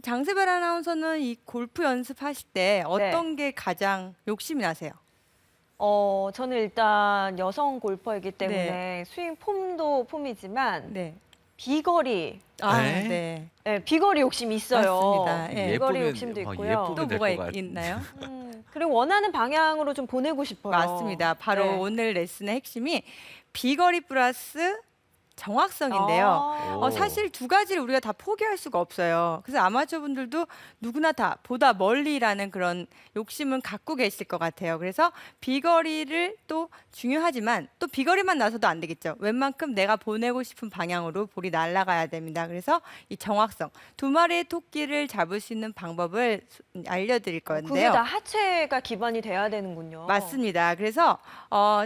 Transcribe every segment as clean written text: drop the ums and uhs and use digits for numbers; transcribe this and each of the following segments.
장세별 아나운서는 이 골프 연습하실 때 네. 어떤 게 가장 욕심이 나세요? 저는 일단 여성 골퍼이기 네. 때문에 스윙 폼도 폼이지만 네. 비거리, 네. 네. 네, 비거리 욕심이 있어요. 맞습니다. 예. 비거리 예쁘면 욕심도 막 있고요. 또 예쁘게 될 뭐가 것 같. 있나요? 그리고 원하는 방향으로 좀 보내고 싶어요. 맞습니다. 바로 네. 오늘 레슨의 핵심이 비거리 플러스 정확성인데요. 아, 사실 두 가지를 우리가 다 포기할 수가 없어요. 그래서 아마추어 분들도 누구나 다 보다 멀리라는 그런 욕심은 갖고 계실 것 같아요. 그래서 비거리를 또 중요하지만 또 비거리만 나서도 안 되겠죠. 웬만큼 내가 보내고 싶은 방향으로 볼이 날아가야 됩니다. 그래서 이 정확성, 두 마리의 토끼를 잡을 수 있는 방법을 알려드릴 그게 건데요. 다 하체가 기반이 돼야 되는군요. 맞습니다. 그래서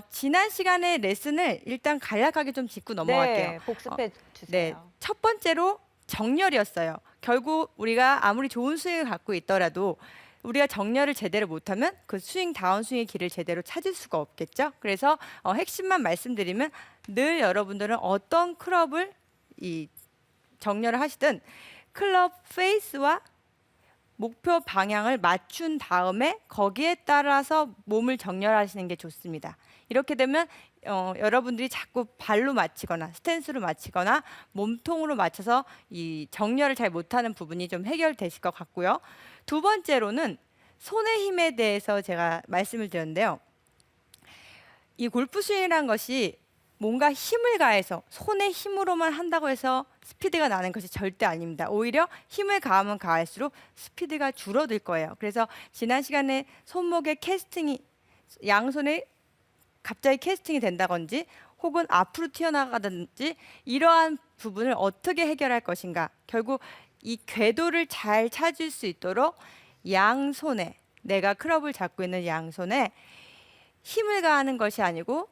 지난 시간에 레슨을 일단 간략하게 좀 짚고 넘어갈게요. 네, 복습해 주세요. 네, 첫 번째로 정렬이었어요. 결국 우리가 아무리 좋은 스윙을 갖고 있더라도 우리가 정렬을 제대로 못하면 그 스윙 다운스윙의 길을 제대로 찾을 수가 없겠죠. 그래서 핵심만 말씀드리면 늘 여러분들은 어떤 클럽을 이 정렬을 하시든 클럽 페이스와 목표 방향을 맞춘 다음에 거기에 따라서 몸을 정렬하시는 게 좋습니다. 이렇게 되면 여러분들이 자꾸 발로 맞히거나 스탠스로 맞히거나 몸통으로 맞춰서 이 정렬을 잘 못하는 부분이 좀 해결되실 것 같고요. 두 번째로는 손의 힘에 대해서 제가 말씀을 드렸는데요. 이 골프 스윙이라는 것이 뭔가 힘을 가해서 손의 힘으로만 한다고 해서 스피드가 나는 것이 절대 아닙니다. 오히려 힘을 가하면 가할수록 스피드가 줄어들 거예요. 그래서 지난 시간에 손목에 캐스팅이 양손에 갑자기 캐스팅이 된다든지 혹은 앞으로 튀어나가든지 이러한 부분을 어떻게 해결할 것인가. 결국 이 궤도를 잘 찾을 수 있도록 양손에 내가 클럽을 잡고 있는 양손에 힘을 가하는 것이 아니고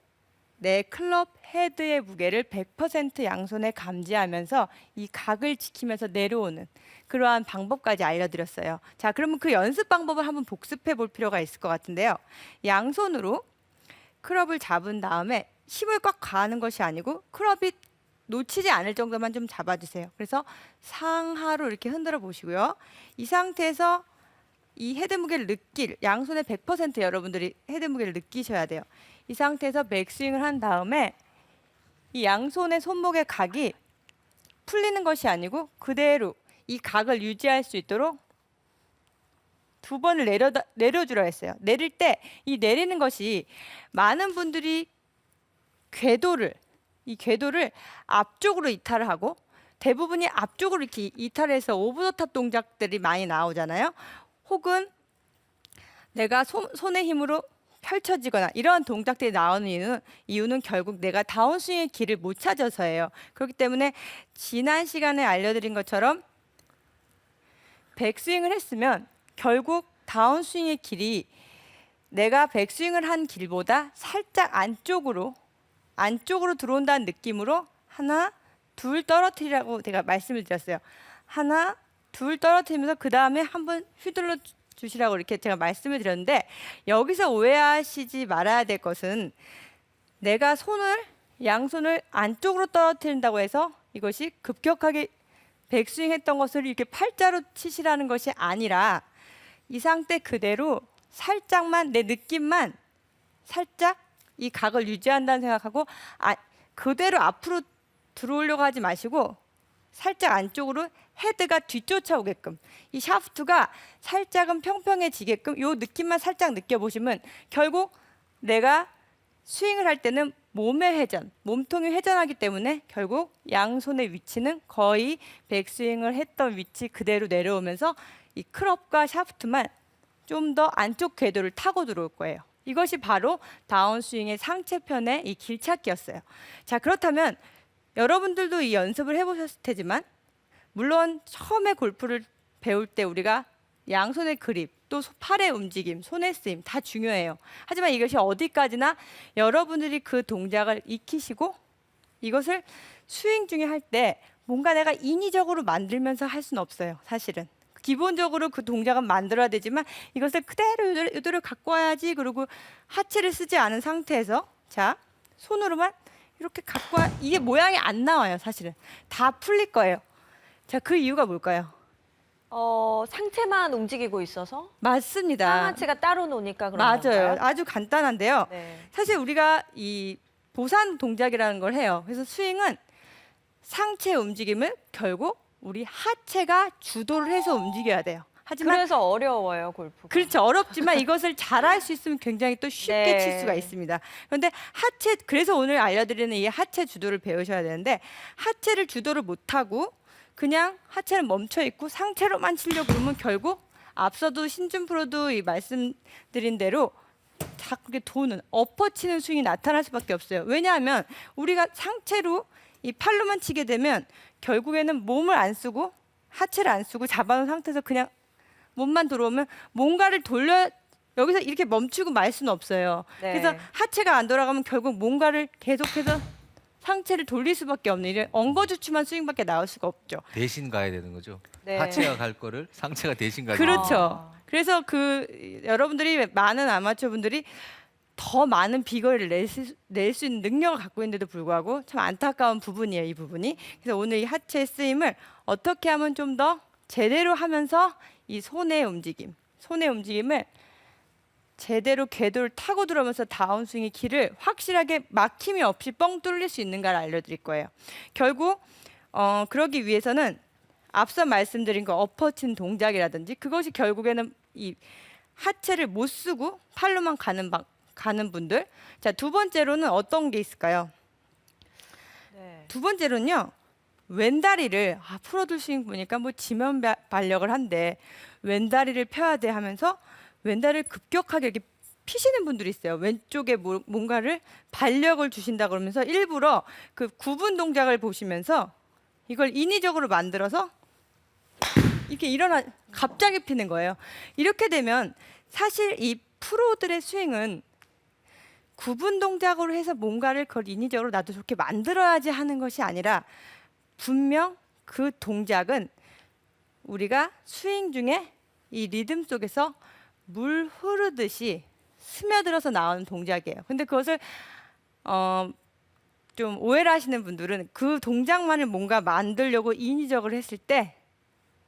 내 클럽 헤드의 무게를 100% 양손에 감지하면서 이 각을 지키면서 내려오는 그러한 방법까지 알려드렸어요. 자, 그러면 그 연습 방법을 한번 복습해 볼 필요가 있을 것 같은데요. 양손으로 클럽을 잡은 다음에 힘을 꽉 가하는 것이 아니고 클럽이 놓치지 않을 정도만 좀 잡아주세요. 그래서 상하로 이렇게 흔들어 보시고요. 이 상태에서 이 헤드 무게를 양손에 100% 여러분들이 헤드 무게를 느끼셔야 돼요. 이 상태에서 백스윙을 한 다음에 이 양손의 손목의 각이 풀리는 것이 아니고 그대로 이 각을 유지할 수 있도록 두 번을 내려주라 했어요. 내릴 때 이 내리는 것이 많은 분들이 이 궤도를 앞쪽으로 이탈을 하고 대부분이 앞쪽으로 이렇게 이탈해서 오브 더 탑 동작들이 많이 나오잖아요. 혹은 내가 손의 힘으로 펼쳐지거나 이러한 동작들이 나오는 이유는 결국 내가 다운스윙의 길을 못 찾아서예요. 그렇기 때문에 지난 시간에 알려드린 것처럼 백스윙을 했으면 결국 다운스윙의 길이 내가 백스윙을 한 길보다 살짝 안쪽으로 들어온다는 느낌으로 하나, 둘 떨어뜨리라고 제가 말씀을 드렸어요. 하나, 둘 떨어뜨리면서 그 다음에 한번 휘둘러 주시라고 이렇게 제가 말씀을 드렸는데 여기서 오해하시지 말아야 될 것은 내가 양손을 안쪽으로 떨어뜨린다고 해서 이것이 급격하게 백스윙 했던 것을 이렇게 팔자로 치시라는 것이 아니라 이 상태 그대로 살짝만 내 느낌만 살짝 이 각을 유지한다는 생각하고 그대로 앞으로 들어오려고 하지 마시고 살짝 안쪽으로 헤드가 뒤쫓아오게끔 이 샤프트가 살짝은 평평해지게끔 이 느낌만 살짝 느껴보시면 결국 내가 스윙을 할 때는 몸통이 회전하기 때문에 결국 양손의 위치는 거의 백스윙을 했던 위치 그대로 내려오면서 이 클럽과 샤프트만 좀 더 안쪽 궤도를 타고 들어올 거예요. 이것이 바로 다운스윙의 상체편의 이 길찾기였어요. 자, 그렇다면 여러분들도 이 연습을 해보셨을 테지만 물론 처음에 골프를 배울 때 우리가 양손의 그립, 또 팔의 움직임, 손의 쓰임 다 중요해요. 하지만 이것이 어디까지나 여러분들이 그 동작을 익히시고 이것을 스윙 중에 할 때 뭔가 내가 인위적으로 만들면서 할 수는 없어요. 사실은. 기본적으로 그 동작은 만들어야 되지만 이것을 그대로 이대로 갖고 와야지. 그리고 하체를 쓰지 않은 상태에서 자, 손으로만 이렇게 갖고 이게 모양이 안 나와요. 사실은. 다 풀릴 거예요. 자, 그 이유가 뭘까요? 상체만 움직이고 있어서 맞습니다. 상하체가 따로 노니까 그런 맞아요. 건가요? 아주 간단한데요. 네. 사실 우리가 이 보산 동작이라는 걸 해요. 그래서 스윙은 상체 움직임을 결국 우리 하체가 주도를 해서 움직여야 돼요. 하지만 그래서 어려워요, 골프가. 그렇죠. 어렵지만 이것을 잘할 수 있으면 굉장히 또 쉽게 네. 칠 수가 있습니다. 그런데 그래서 오늘 알려드리는 이 하체 주도를 배우셔야 되는데 하체를 주도를 못하고 그냥 하체는 멈춰 있고 상체로만 치려고 그러면 결국 앞서도 신준 프로도 이 말씀드린 대로 자꾸 이렇게 도는 엎어치는 스윙이 나타날 수밖에 없어요. 왜냐하면 우리가 상체로 이 팔로만 치게 되면 결국에는 몸을 안 쓰고 하체를 안 쓰고 잡아놓은 상태에서 그냥 몸만 들어오면 뭔가를 여기서 이렇게 멈추고 말 수는 없어요. 네. 그래서 하체가 안 돌아가면 결국 뭔가를 계속해서 상체를 돌릴 수밖에 없는 이런 엉거주춤한 스윙밖에 나올 수가 없죠. 대신 가야 되는 거죠. 네. 하체가 갈 거를 상체가 대신 가야 그렇죠. 아. 그래서 여러분들이 많은 아마추어 분들이 더 많은 비거리를 낼 수 있는 능력을 갖고 있는데도 불구하고 참 안타까운 부분이에요, 이 부분이. 그래서 오늘 이 하체 쓰임을 어떻게 하면 좀 더 제대로 하면서 이 손의 움직임을 제대로 궤도를 타고 들어오면서 다운스윙의 길을 확실하게 막힘이 없이 뻥 뚫릴 수 있는가를 알려드릴 거예요. 결국 그러기 위해서는 앞서 말씀드린 그 엎어친 동작이라든지 그것이 결국에는 이 하체를 못 쓰고 팔로만 가는 분들. 자, 두 번째로는 어떤 게 있을까요? 네. 두 번째로는요. 왼다리를 프로들 스윙 보니까 뭐 지면 발력을 한데 왼다리를 펴야 돼 하면서 왼다리를 급격하게 이렇게 피시는 분들이 있어요. 왼쪽에 뭔가를 발력을 주신다 그러면서 일부러 그 구분 동작을 보시면서 이걸 인위적으로 만들어서 이렇게 갑자기 피는 거예요. 이렇게 되면 사실 이 프로들의 스윙은 구분 동작으로 해서 뭔가를 그걸 인위적으로 나도 좋게 만들어야지 하는 것이 아니라 분명 그 동작은 우리가 스윙 중에 이 리듬 속에서 물 흐르듯이 스며들어서 나오는 동작이에요. 근데 그것을 좀 오해를 하시는 분들은 그 동작만을 뭔가 만들려고 인위적으로 했을 때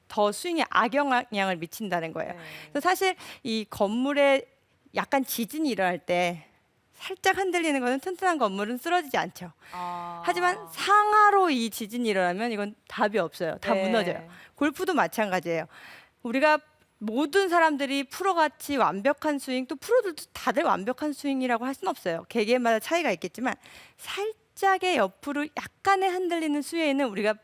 더 스윙에 악영향을 미친다는 거예요. 네. 그래서 사실 이 건물에 약간 지진이 일어날 때 살짝 흔들리는 거는 튼튼한 건물은 쓰러지지 않죠. 하지만 상하로 이 지진이 일어나면 이건 답이 없어요. 다 네. 무너져요. 골프도 마찬가지예요. 우리가 모든 사람들이 프로같이 완벽한 스윙, 또 프로들도 다들 완벽한 스윙이라고 할 수는 없어요. 개개인마다 차이가 있겠지만 살짝의 옆으로 약간의 흔들리는 스윙에는 우리가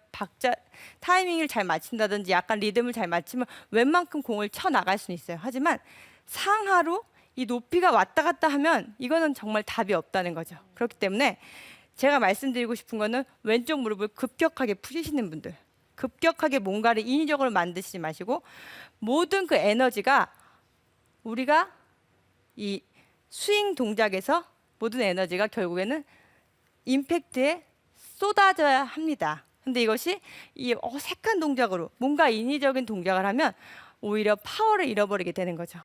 타이밍을 잘 맞춘다든지 약간 리듬을 잘 맞추면 웬만큼 공을 쳐 나갈 수는 있어요. 하지만 상하로 이 높이가 왔다 갔다 하면 이거는 정말 답이 없다는 거죠. 그렇기 때문에 제가 말씀드리고 싶은 거는 왼쪽 무릎을 급격하게 푸시는 분들, 급격하게 뭔가를 인위적으로 만드시지 마시고 모든 그 에너지가 우리가 이 스윙 동작에서 모든 에너지가 결국에는 임팩트에 쏟아져야 합니다. 근데 이것이 이 어색한 동작으로 뭔가 인위적인 동작을 하면 오히려 파워를 잃어버리게 되는 거죠.